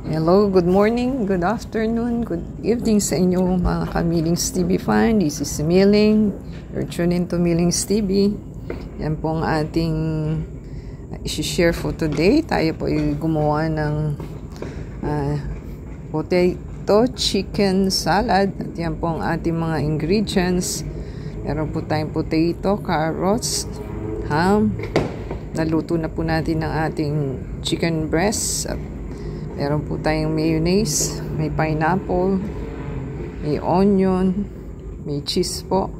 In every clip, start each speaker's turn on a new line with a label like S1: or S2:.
S1: Hello, good morning, good afternoon, good evening sa inyo mga ka-Millings TV fan. This is Milling. You're tuned into Millings TV. Yan po ang ating isi-share for today. Tayo po ay gumawa ng potato chicken salad. At yan po ang ating mga ingredients. Meron po tayong potato, carrots, ham. Naluto na po natin ang ating chicken breast. At meron po tayong mayonnaise, may pineapple, may onion, may cheese po,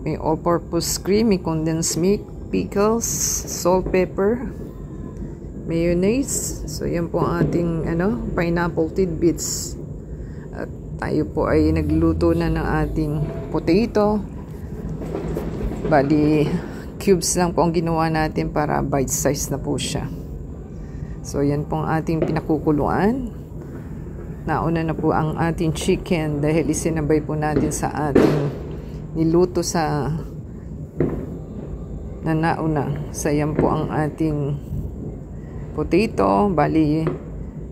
S1: may all-purpose cream, may condensed milk, pickles, salt, pepper, mayonnaise. So yan po ang ating pineapple tidbits. At tayo po ay nagluto na ng ating potato. Bali cubes lang po ang ginawa natin para bite size na po siya. So, yan pong ating pinakukuluan. Nauna na po ang ating chicken dahil isinabay po natin sa ating niluto sa nauna. So, yan po ang ating potato. Bali,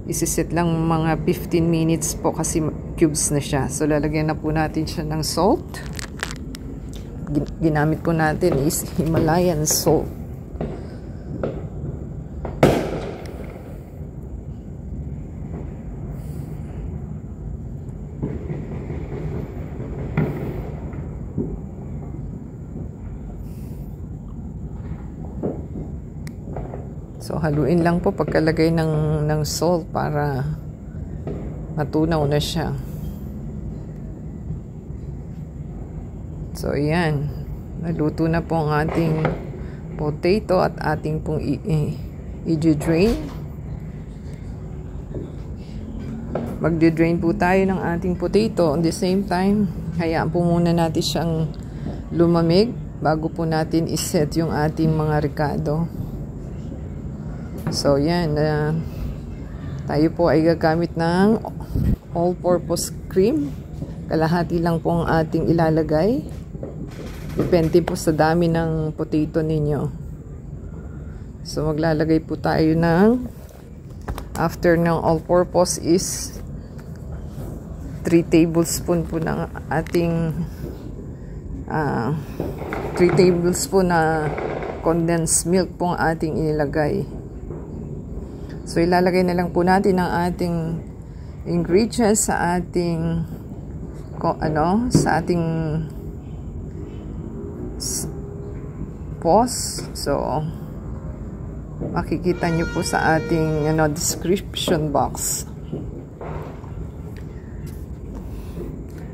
S1: isiset lang mga 15 minutes po kasi cubes na siya. So, lalagyan na po natin siya ng salt. Ginamit po natin is Himalayan salt. So, haluin lang po pagkalagay ng salt para matunaw na siya. So, ayan. Naluto na po ang ating potato at ating pong i-drain. Magde-drain po tayo ng ating potato. At the same time, hayaan po muna natin siyang lumamig bago po natin iset yung ating mga ricado. So, yan. Tayo po ay gagamit ng all-purpose cream. Kalahati lang po ang ating ilalagay. Depende po sa dami ng potato ninyo. So, maglalagay po tayo ng after ng all-purpose is 3 tablespoon po ng ating 3 tablespoon na condensed milk po ang ating inilagay. So, ilalagay na lang po natin ang ating ingredients sa ating sauce. So, makikita nyo po sa ating description box.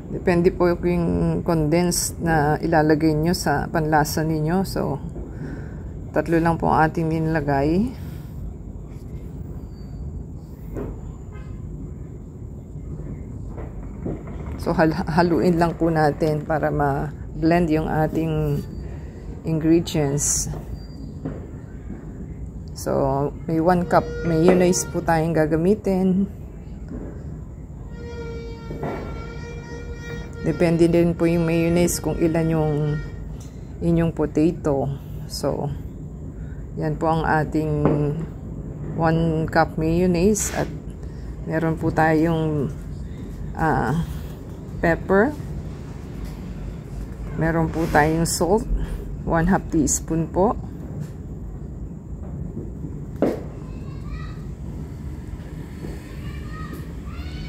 S1: Depende po yung condensed na ilalagay nyo sa panlasa ninyo. So, 3 lang po ang ating nilagay. So, haluin lang po natin para ma-blend yung ating ingredients. So, may 1 cup mayonnaise po tayong gagamitin. Depende din po yung mayonnaise kung ilan yung inyong potato. So, yan po ang ating 1 cup mayonnaise at meron po tayong pepper. Meron po tayong salt, 1/2 teaspoon po.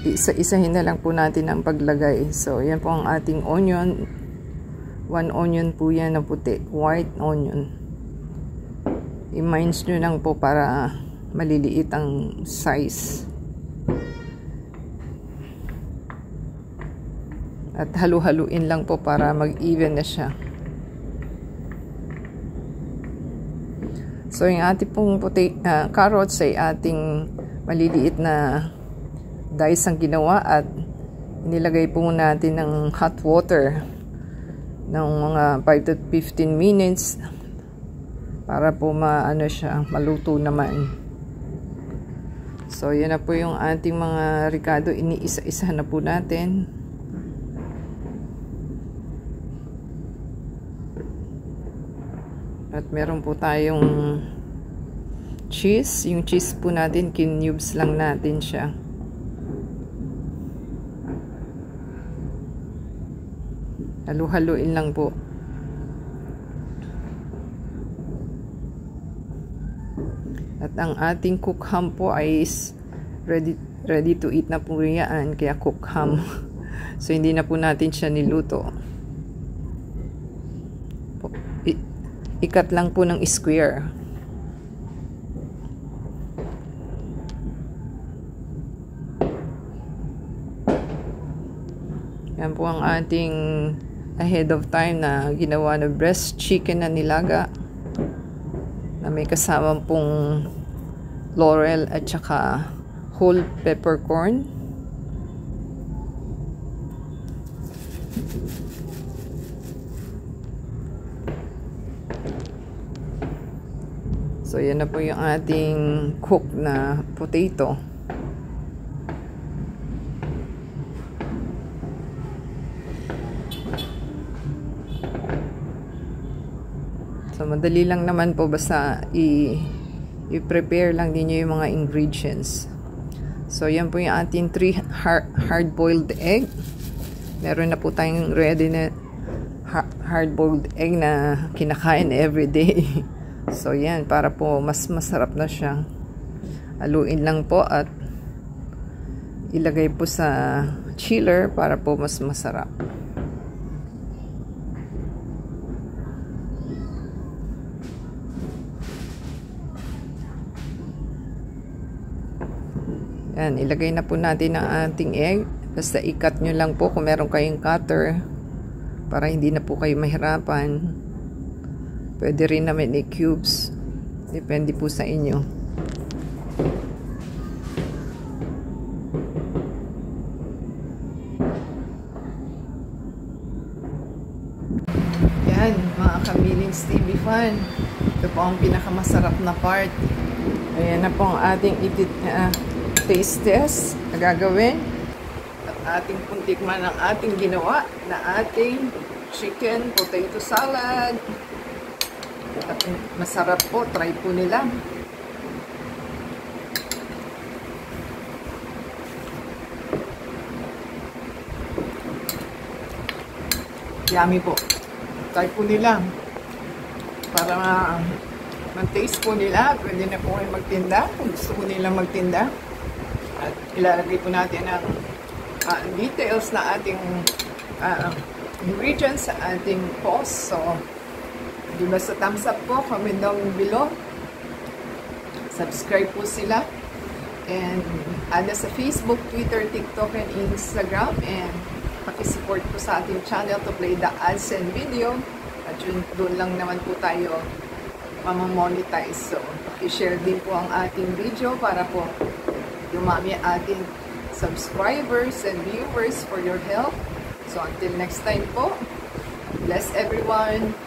S1: Isa-isahin na lang po natin ang paglagay. So, yan po ang ating onion. 1 onion po yan na puti, white onion. I-mince nyo lang po para maliliit ang size. At halu-haluin lang po para mag-even na siya. So, yung ating pong carrots ay ating maliliit na dice ang ginawa at nilagay po natin ng hot water ng mga 5 to 15 minutes para po maluto naman. So, yan na po yung ating mga ricado. Iniisa-isa na po natin. At meron po tayong cheese. Yung cheese po natin, kinubes lang natin siya. Halu-haluin lang po. At ang ating cook ham po ay ready to eat na po yan, kaya cook ham. So hindi na po natin siya niluto. Ikat lang po ng square. Yan po ang ating ahead of time na ginawa na breast chicken na nilaga, na may kasamang pong laurel at saka whole peppercorn. So yan na po yung ating cook na potato. So madali lang naman po, basta i-prepare lang din yung mga ingredients. So yan po yung ating 3 hard-boiled egg. Meron na po tayong ready na hard-boiled egg na kinakain everyday. So yan, para po mas masarap na siya. Haluin lang po at ilagay po sa chiller para po mas masarap. Yan, ilagay na po natin ang ating egg. Basta i-cut nyo lang po kung meron kayong cutter para hindi na po kayo mahirapan. Pwede rin naman i-cubes. Depende po sa inyo. Yan, mga Kamilings TV fan. Ito po ang pinakamasarap na part. Ayan na po ang ating taste test na gagawin. At ating puntikman ang ating ginawa na ating chicken potato salad. At masarap po, try po nila. Yummy po. Try po nila. Para man-taste po nila, pwede na po kayo magtinda. Kung gusto po nila magtinda. At ilalagay po natin ang details na ating ingredients sa ating post. So, di ba sa thumbs up po, comment down below. Subscribe po sila. And add sa Facebook, Twitter, TikTok, and Instagram. And pakisupport po sa ating channel to play the ads and video. At yun, doon lang naman po tayo mamamonetize. So, i-share din po ang ating video para po dumami ating subscribers and viewers for your help. So, until next time po, bless everyone.